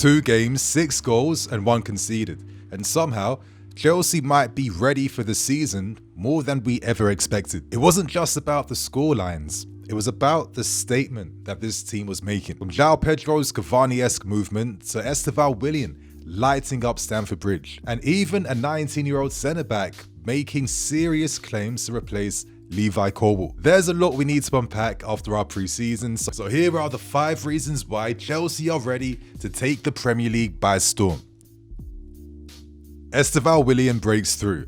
2 games, 6 goals and 1 conceded. And somehow, Chelsea might be ready for the season more than we ever expected. It wasn't just about the scorelines. It was about the statement that this team was making. From João Pedro's Cavani-esque movement to Estevão Willian lighting up Stamford Bridge. And even a 19-year-old centre-back making serious claims to replace Levi Colwill. There's a lot we need to unpack after our pre-season. So here are the 5 reasons why Chelsea are ready to take the Premier League by storm. Estevão Willian breaks through.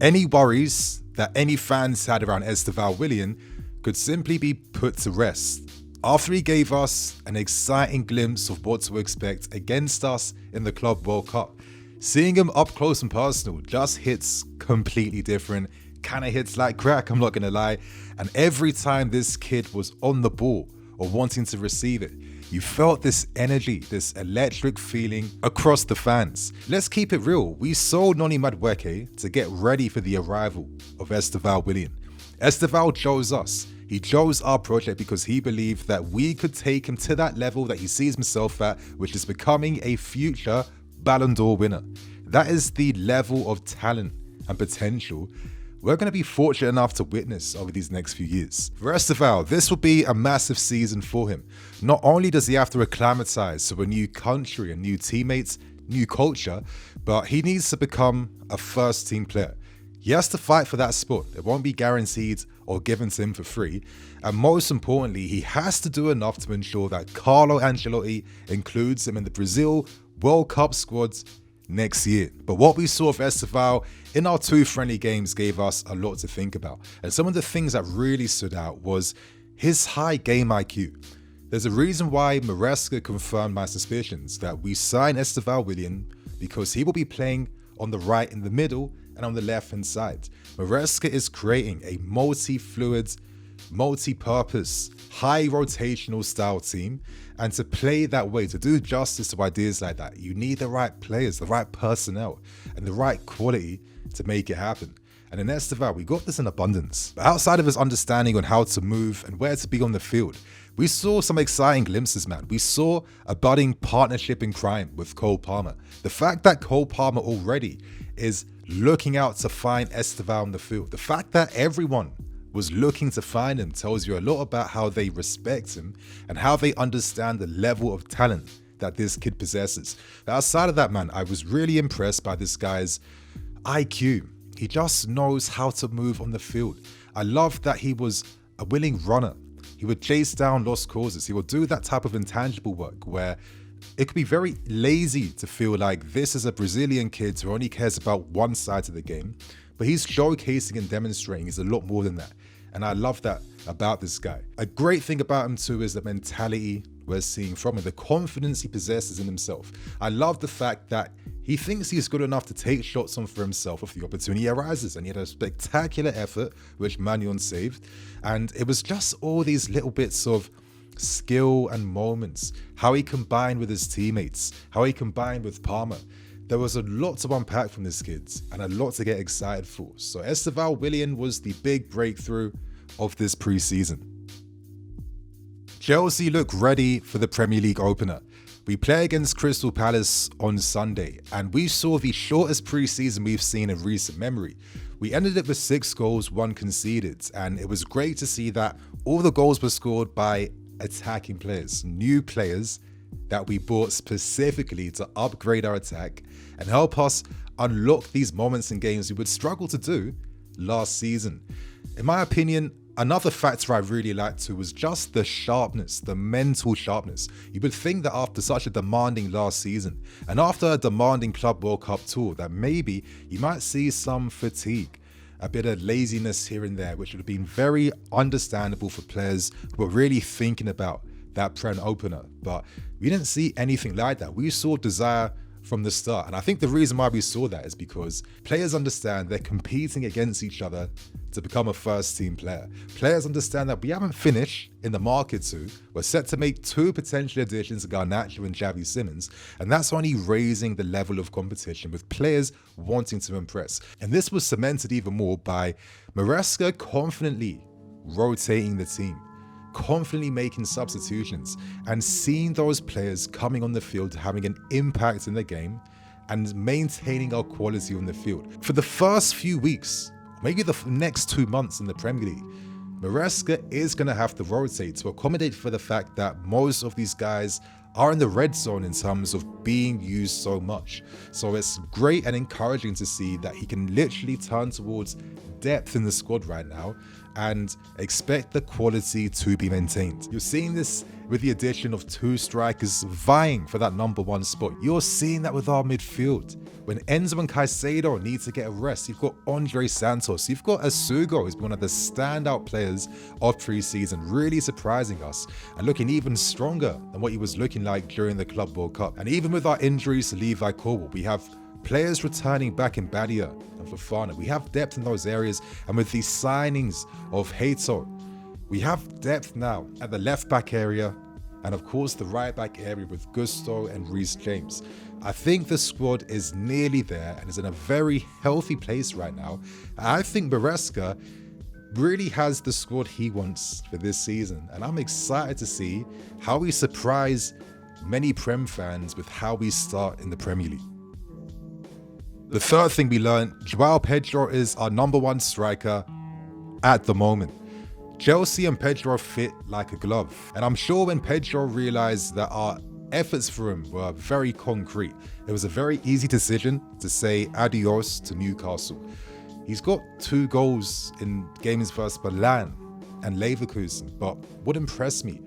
Any worries that any fans had around Estevão Willian could simply be put to rest after he gave us an exciting glimpse of what to expect against us in the Club World Cup. Seeing him up close and personal just hits completely different, kind of hits like crack, I'm not gonna lie. And every time this kid was on the ball or wanting to receive it, you felt this energy, this electric feeling across the fans. Let's keep it real. We sold Noni Madueke to get ready for the arrival of Estevão Willian. Estevão chose us. He chose our project because he believed that we could take him to that level that he sees himself at, which is becoming a future Ballon d'Or winner. That is the level of talent and potential we're going to be fortunate enough to witness over these next few years. For Estevão, this will be a massive season for him. Not only does he have to acclimatise to a new country and new teammates, new culture, but he needs to become a first team player. He has to fight for that spot. It won't be guaranteed or given to him for free. And most importantly, he has to do enough to ensure that Carlo Ancelotti includes him in the Brazil World Cup squads next year. But what we saw of Estevão in our 2 friendly games gave us a lot to think about. And some of the things that really stood out was his high game IQ. There's a reason why Maresca confirmed my suspicions that we signed Estevão Willian because he will be playing on the right in the middle and on the left hand side. Maresca is creating a multi-fluid, multi-purpose, high rotational style team, and to play that way, to do justice to ideas like that, you need the right players, the right personnel, and the right quality to make it happen. And in Estevão, we got this in abundance. But outside of his understanding on how to move and where to be on the field, we saw some exciting glimpses, man. We saw a budding partnership in crime with Cole Palmer. The fact that Cole Palmer already is looking out to find Estevão on the field, the fact that everyone was looking to find him tells you a lot about how they respect him and how they understand the level of talent that this kid possesses. But outside of that, man, I was really impressed by this guy's IQ. He just knows how to move on the field. I love that he was a willing runner. He would chase down lost causes. He would do that type of intangible work where it could be very lazy to feel like this is a Brazilian kid who only cares about one side of the game. But he's showcasing and demonstrating he's a lot more than that. And I love that about this guy. A great thing about him too is the mentality we're seeing from him, the confidence he possesses in himself. I love the fact that he thinks he's good enough to take shots on for himself if the opportunity arises. And he had a spectacular effort, which Maignan saved. And it was just all these little bits of skill and moments, how he combined with his teammates, how he combined with Palmer. There was a lot to unpack from this kid and a lot to get excited for. So Estevão Willian was the big breakthrough of this pre-season. Chelsea look ready for the Premier League opener. We play against Crystal Palace on Sunday, and we saw the shortest pre-season we've seen in recent memory. We ended it with 6 goals, 1 conceded, and it was great to see that all the goals were scored by attacking players, new players that we bought specifically to upgrade our attack and help us unlock these moments in games we would struggle to do last season. In my opinion, another factor I really liked too was just the sharpness, the mental sharpness. You would think that after such a demanding last season and after a demanding Club World Cup tour that maybe you might see some fatigue, a bit of laziness here and there, which would have been very understandable for players who were really thinking about that Prem opener. But we didn't see anything like that. We saw desire from the start. And I think the reason why we saw that is because players understand they're competing against each other to become a first team player. Players understand that we haven't finished in the market too. We're set to make 2 potential additions to Garnacho and Xavi Simons, and that's only raising the level of competition with players wanting to impress. And this was cemented even more by Maresca confidently rotating the team. confidently making substitutions and seeing those players coming on the field, having an impact in the game and maintaining our quality on the field. For the first few weeks, maybe the next 2 months in the Premier League, Maresca is going to have to rotate to accommodate for the fact that most of these guys are in the red zone in terms of being used so much. So it's great and encouraging to see that he can literally turn towards depth in the squad right now and expect the quality to be maintained. You're seeing this with the addition of 2 strikers vying for that #1 spot. You're seeing that with our midfield. When Enzo and Caicedo need to get a rest, you've got Andre Santos, you've got Asugo, who's one of the standout players of pre-season, really surprising us and looking even stronger than what he was looking like during the Club World Cup. And even with our injuries to Levi Colwill, we have players returning back in Badia and Fofana. We have depth in those areas, and with these signings of Hato, we have depth now at the left back area and of course the right back area with Gusto and Reece James. I think the squad is nearly there and is in a very healthy place right now. I think Maresca really has the squad he wants for this season, and I'm excited to see how we surprise many Prem fans with how we start in the Premier League. The third thing we learned, João Pedro is our #1 striker at the moment. Chelsea and Pedro fit like a glove, and I'm sure when Pedro realized that our efforts for him were very concrete, it was a very easy decision to say adios to Newcastle. He's got 2 goals in games versus Milan and Leverkusen, but what impressed me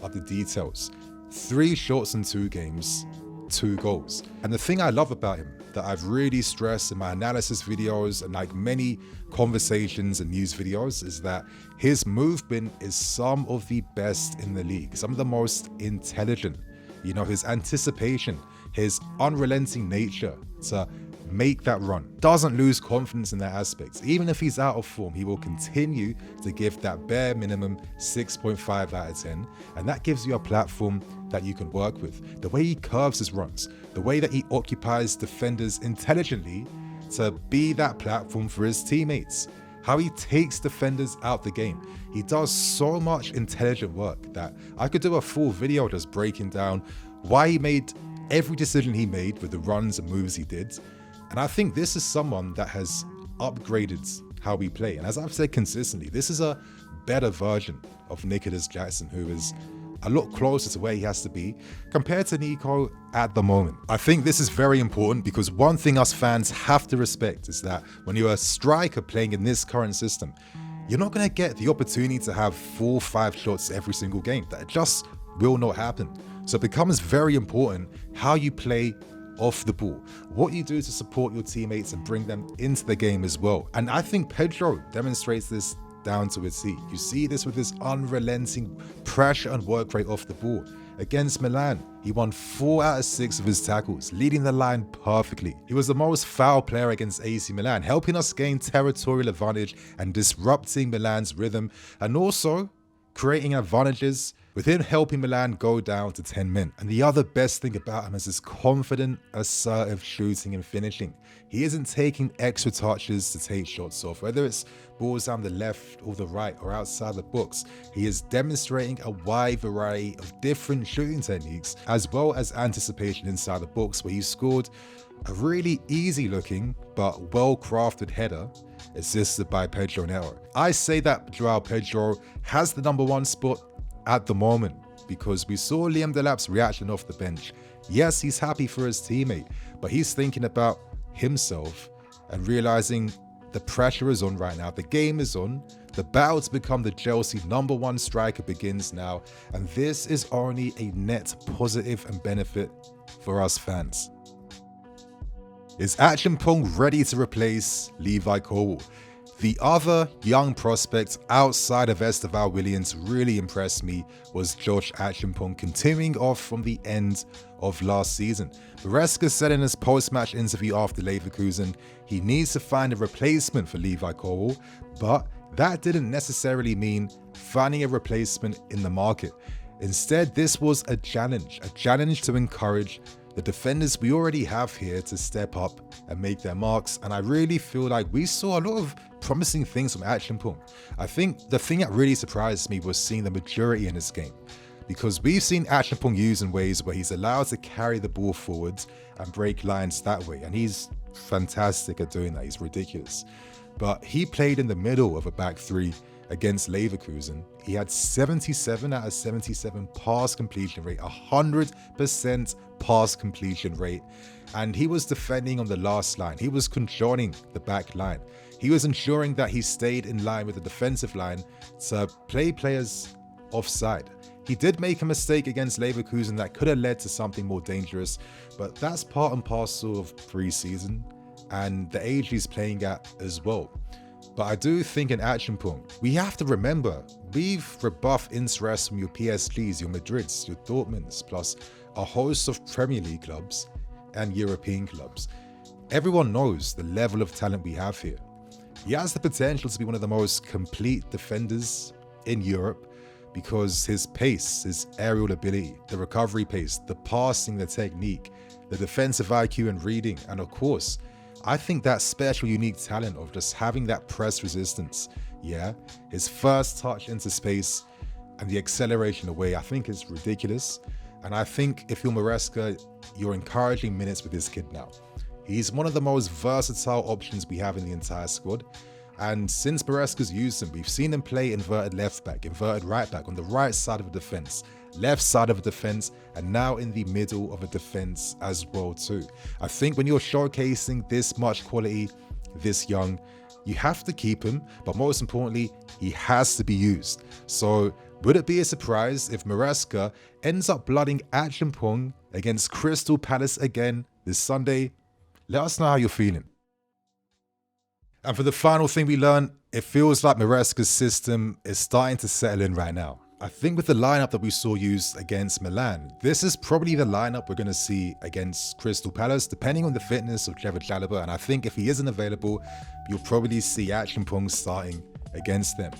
are the details. 3 shots in 2 games, 2 goals. And the thing I love about him, that I've really stressed in my analysis videos and like many conversations and news videos, is that his movement is some of the best in the league, some of the most intelligent. You know, his anticipation, his unrelenting nature to make that run. Doesn't lose confidence in that aspect. Even if he's out of form, he will continue to give that bare minimum 6.5 out of 10. And that gives you a platform that you can work with. The way he curves his runs, the way that he occupies defenders intelligently to be that platform for his teammates. How he takes defenders out the game. He does so much intelligent work that I could do a full video just breaking down why he made every decision he made with the runs and moves he did. And I think this is someone that has upgraded how we play. And as I've said consistently, this is a better version of Nicholas Jackson, who is a lot closer to where he has to be compared to Nico at the moment. I think this is very important because one thing us fans have to respect is that when you're a striker playing in this current system, you're not going to get the opportunity to have 4 or 5 shots every single game. That just will not happen. So it becomes very important how you play off the ball, what you do to support your teammates and bring them into the game as well. And I think Pedro demonstrates this down to a T. You see this with his unrelenting pressure and work rate off the ball. Against Milan, he won 4 out of 6 of his tackles, leading the line perfectly. He was the most foul player against AC Milan, helping us gain territorial advantage and disrupting Milan's rhythm, and also creating advantages with him helping Milan go down to 10 men. And the other best thing about him is his confident, assertive shooting and finishing. He isn't taking extra touches to take shots off, whether it's balls down the left or the right or outside the box. He is demonstrating a wide variety of different shooting techniques, as well as anticipation inside the box, where he scored a really easy looking but well-crafted header assisted by Pedro Neto. I say that João Pedro has the #1 spot at the moment because we saw Liam Delap's reaction off the bench. Yes, he's happy for his teammate, but he's thinking about himself and realizing the pressure is on right now. The game is on. The battle to become the Chelsea #1 striker begins now, and this is only a net positive and benefit for us fans. Is Acheampong ready to replace Levi Colwill? The other young prospect outside of Estevão Willian to really impress me was Josh Acheampong, continuing off from the end of last season. Maresca said in his post-match interview after Leverkusen he needs to find a replacement for Levi Colwill, but that didn't necessarily mean finding a replacement in the market. Instead, this was a challenge to encourage the defenders we already have here to step up and make their marks. And I really feel like we saw a lot of promising things from Acheampong. I think the thing that really surprised me was seeing the maturity in his game, because we've seen Acheampong used in ways where he's allowed to carry the ball forwards and break lines that way. And he's fantastic at doing that. He's ridiculous. But he played in the middle of a back three against Leverkusen. He had 77 out of 77 pass completion rate, 100% pass completion rate. And he was defending on the last line. He was controlling the back line. He was ensuring that he stayed in line with the defensive line to play players offside. He did make a mistake against Leverkusen that could have led to something more dangerous, but that's part and parcel of preseason and the age he's playing at as well. But I do think in Acheampong, we have to remember, we've rebuffed interest from your PSGs, your Madrids, your Dortmunds, plus a host of Premier League clubs and European clubs. Everyone knows the level of talent we have here. He has the potential to be one of the most complete defenders in Europe because his pace, his aerial ability, the recovery pace, the passing, the technique, the defensive IQ and reading, and of course, I think that special, unique talent of just having that press resistance, his first touch into space and the acceleration away, I think is ridiculous. And I think if you're Maresca, you're encouraging minutes with this kid now. He's one of the most versatile options we have in the entire squad. And since Maresca's used him, we've seen him play inverted left back, inverted right back, on the right side of a defense, left side of a defense, and now in the middle of a defense as well too. I think when you're showcasing this much quality, this young, you have to keep him, but most importantly, he has to be used. So would it be a surprise if Maresca ends up blooding Acheampong against Crystal Palace again this Sunday? Let us know how you're feeling. And for the final thing we learned, it feels like Maresca's system is starting to settle in right now. I think with the lineup that we saw used against Milan, this is probably the lineup we're going to see against Crystal Palace, depending on the fitness of Trevor Chalobah. And I think if he isn't available, you'll probably see Acheampong starting against them.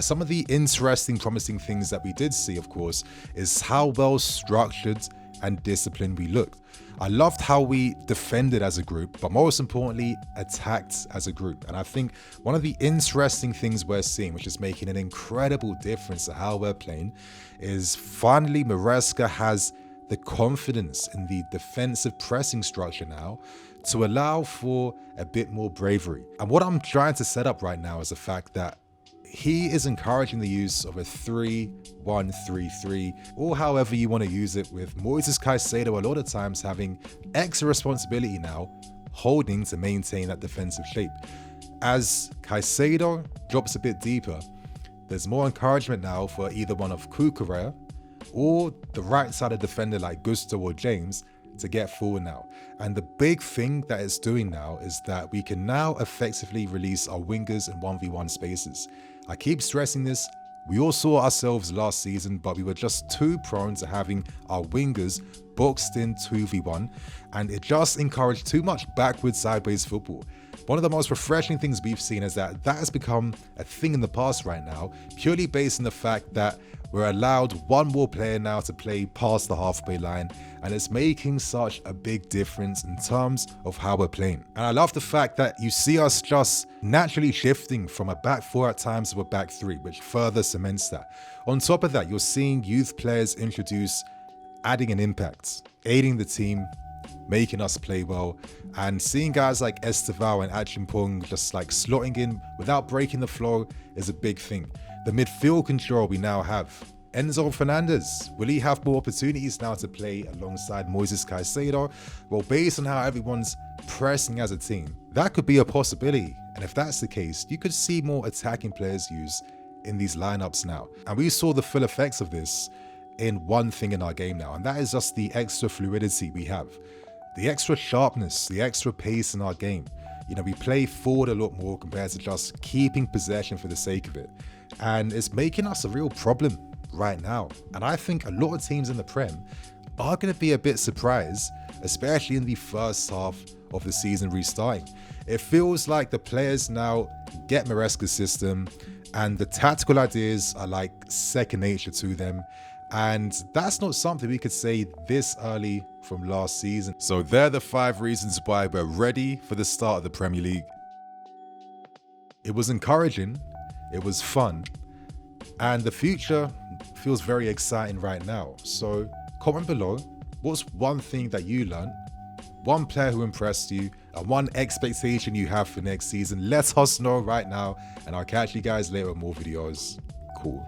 Some of the interesting, promising things that we did see, of course, is how well structured and disciplined we looked. I loved how we defended as a group, but most importantly, attacked as a group. And I think one of the interesting things we're seeing, which is making an incredible difference to how we're playing, is finally Maresca has the confidence in the defensive pressing structure now to allow for a bit more bravery. And what I'm trying to set up right now is the fact that he is encouraging the use of a 3-1-3-3, or however you want to use it, with Moisés Caicedo a lot of times having extra responsibility now, holding to maintain that defensive shape. As Caicedo drops a bit deeper, there's more encouragement now for either one of Cucurella or the right-sided defender like Gusto or James to get forward now. And the big thing that it's doing now is that we can now effectively release our wingers in 1v1 spaces. I keep stressing this. We all saw ourselves last season, but we were just too prone to having our wingers boxed in 2v1, and it just encouraged too much backwards, sideways football. One of the most refreshing things we've seen is that has become a thing in the past right now, purely based on the fact that we're allowed one more player now to play past the halfway line, and it's making such a big difference in terms of how we're playing. And I love the fact that you see us just naturally shifting from a back four at times to a back three, which further cements that. On top of that, you're seeing youth players introduce, adding an impact, aiding the team, making us play well, and seeing guys like Estevao and Acheampong just like slotting in without breaking the flow is a big thing. The midfield control we now have. Enzo Fernandez, will he have more opportunities now to play alongside Moisés Caicedo? Well, based on how everyone's pressing as a team, that could be a possibility. And if that's the case, you could see more attacking players used in these lineups now. And we saw the full effects of this in one thing in our game now, and that is just the extra fluidity we have. The extra sharpness, the extra pace in our game. You know, we play forward a lot more compared to just keeping possession for the sake of it. And it's making us a real problem right now. And I think a lot of teams in the Prem are going to be a bit surprised, especially in the first half of the season restarting. It feels like the players now get Maresca's system and the tactical ideas are like second nature to them. And that's not something we could say this early from last season. So they're the 5 reasons why we're ready for the start of the Premier League. It was encouraging, it was fun, and the future feels very exciting right now. So comment below, what's one thing that you learned, one player who impressed you, and one expectation you have for next season? Let us know right now, and I'll catch you guys later with more videos. Cool.